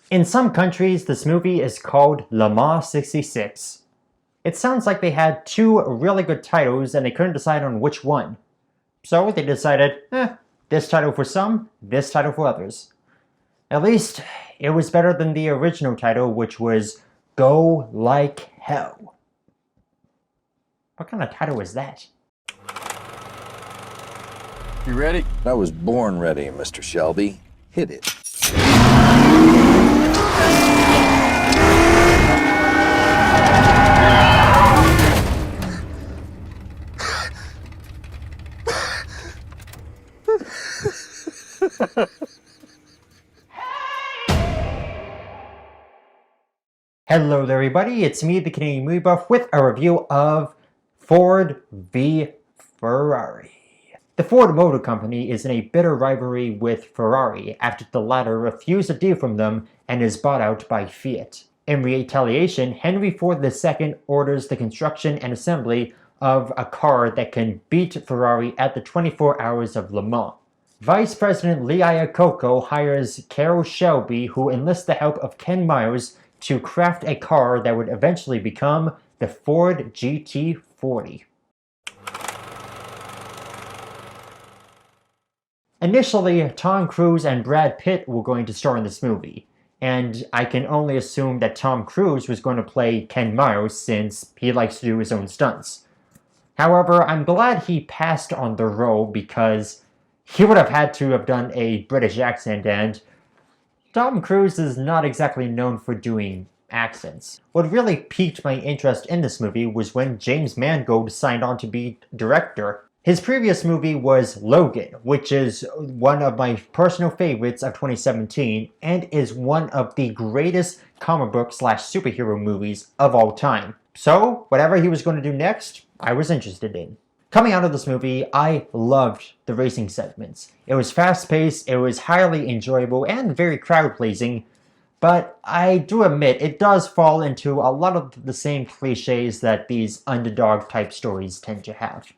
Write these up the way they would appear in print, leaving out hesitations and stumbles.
In some countries, this movie is called Le Mans 66. It sounds like they had two really good titles and they couldn't decide on which one. So they decided, this title for some, this title for others. At least, it was better than the original title, which was Go Like Hell. What kind of title is that? You ready? I was born ready, Mr. Shelby. Hit it. Hello there everybody, it's me, the Canadian Movie Buff, with a review of Ford v Ferrari. The Ford Motor Company is in a bitter rivalry with Ferrari after the latter refused a deal from them and is bought out by Fiat. In retaliation, Henry Ford II orders the construction and assembly of a car that can beat Ferrari at the 24 Hours of Le Mans. Vice President Lee Iacocca hires Carroll Shelby, who enlists the help of Ken Miles to craft a car that would eventually become the Ford GT40. Initially, Tom Cruise and Brad Pitt were going to star in this movie, and I can only assume that Tom Cruise was going to play Ken Miles since he likes to do his own stunts. However, I'm glad he passed on the role because he would have had to have done a British accent, and Tom Cruise is not exactly known for doing accents. What really piqued my interest in this movie was when James Mangold signed on to be director. His previous movie was Logan, which is one of my personal favorites of 2017 and is one of the greatest comic book / superhero movies of all time. So, whatever he was going to do next, I was interested in. Coming out of this movie, I loved the racing segments. It was fast-paced, it was highly enjoyable, and very crowd-pleasing, but I do admit it does fall into a lot of the same cliches that these underdog-type stories tend to have.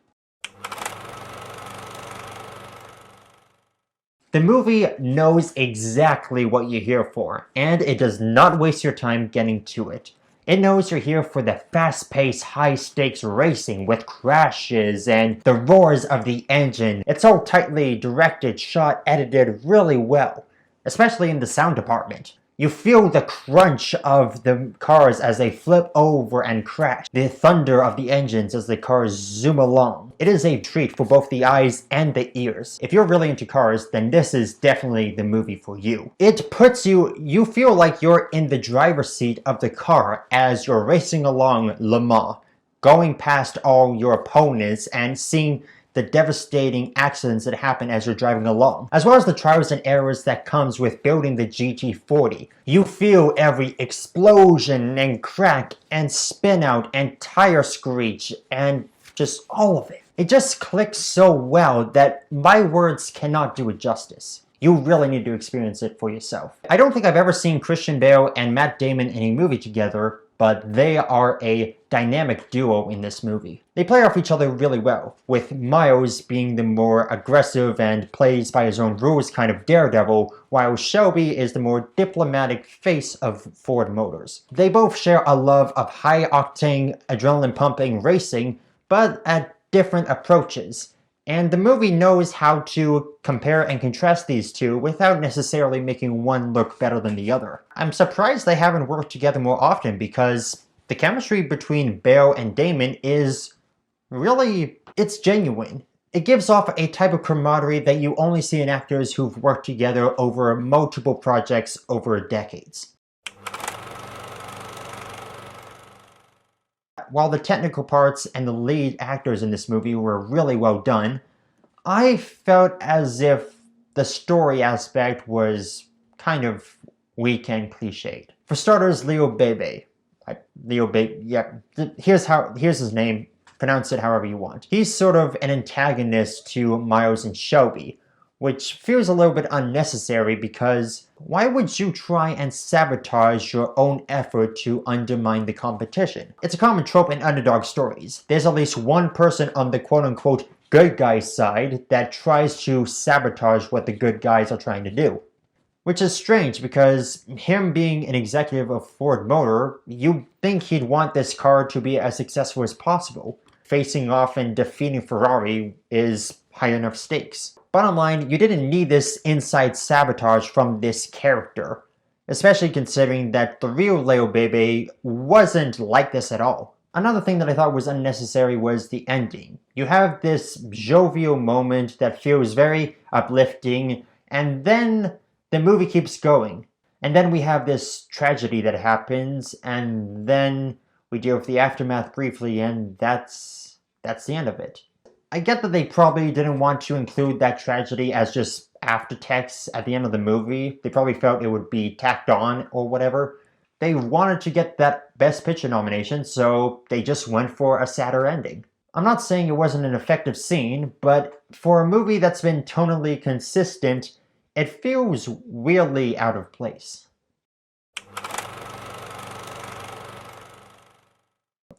The movie knows exactly what you're here for, and it does not waste your time getting to it. It knows you're here for the fast-paced, high-stakes racing with crashes and the roars of the engine. It's all tightly directed, shot, edited really well, especially in the sound department. You feel the crunch of the cars as they flip over and crash, the thunder of the engines as the cars zoom along. It is a treat for both the eyes and the ears. If you're really into cars, then this is definitely the movie for you. It puts you feel like you're in the driver's seat of the car as you're racing along Le Mans, going past all your opponents and seeing the devastating accidents that happen as you're driving along, as well as the trials and errors that comes with building the GT40. You feel every explosion and crack and spin out and tire screech and just all of it. It just clicks so well that my words cannot do it justice. You really need to experience it for yourself. I don't think I've ever seen Christian Bale and Matt Damon in a movie together, but they are a dynamic duo in this movie. They play off each other really well, with Miles being the more aggressive and plays by his own rules kind of daredevil, while Shelby is the more diplomatic face of Ford Motors. They both share a love of high-octane, adrenaline-pumping racing, but at different approaches. And the movie knows how to compare and contrast these two without necessarily making one look better than the other. I'm surprised they haven't worked together more often because the chemistry between Bale and Damon is really, it's genuine. It gives off a type of camaraderie that you only see in actors who've worked together over multiple projects over decades. While the technical parts and the lead actors in this movie were really well done, I felt as if the story aspect was kind of weak and cliched. For starters, here's his name, pronounce it however you want. He's sort of an antagonist to Miles and Shelby, which feels a little bit unnecessary because why would you try and sabotage your own effort to undermine the competition? It's a common trope in underdog stories. There's at least one person on the quote-unquote good guys side that tries to sabotage what the good guys are trying to do. Which is strange because him being an executive of Ford Motor, you'd think he'd want this car to be as successful as possible. Facing off and defeating Ferrari is high enough stakes. Bottom line, you didn't need this inside sabotage from this character, especially considering that the real Leo Bebe wasn't like this at all. Another thing that I thought was unnecessary was the ending. You have this jovial moment that feels very uplifting, and then the movie keeps going. And then we have this tragedy that happens, and then we deal with the aftermath briefly, and that's the end of it. I get that they probably didn't want to include that tragedy as just aftertext at the end of the movie. They probably felt it would be tacked on or whatever. They wanted to get that Best Picture nomination, so they just went for a sadder ending. I'm not saying it wasn't an effective scene, but for a movie that's been tonally consistent, it feels weirdly out of place.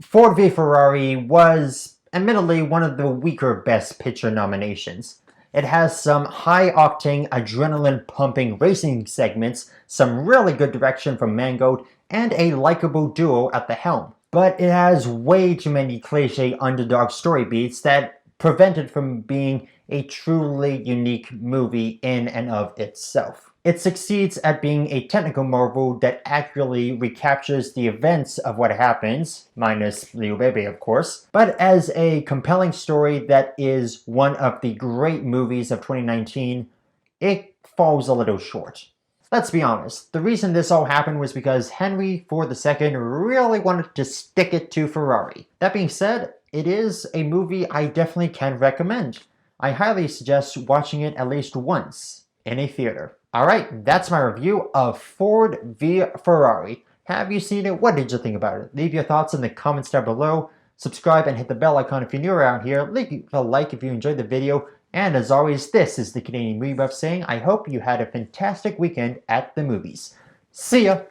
Ford v Ferrari was admittedly one of the weaker Best Picture nominations. It has some high-octane, adrenaline-pumping racing segments, some really good direction from Mangold, and a likable duo at the helm. But it has way too many cliché underdog story beats that prevent it from being a truly unique movie in and of itself. It succeeds at being a technical marvel that accurately recaptures the events of what happens, minus Leo Bebe of course, but as a compelling story that is one of the great movies of 2019, it falls a little short. Let's be honest, the reason this all happened was because Henry Ford II really wanted to stick it to Ferrari. That being said, it is a movie I definitely can recommend. I highly suggest watching it at least once in a theater. Alright, that's my review of Ford v Ferrari. Have you seen it? What did you think about it? Leave your thoughts in the comments down below. Subscribe and hit the bell icon if you're new around here. Leave a like if you enjoyed the video. And as always, this is the Canadian Movie Buff saying I hope you had a fantastic weekend at the movies. See ya!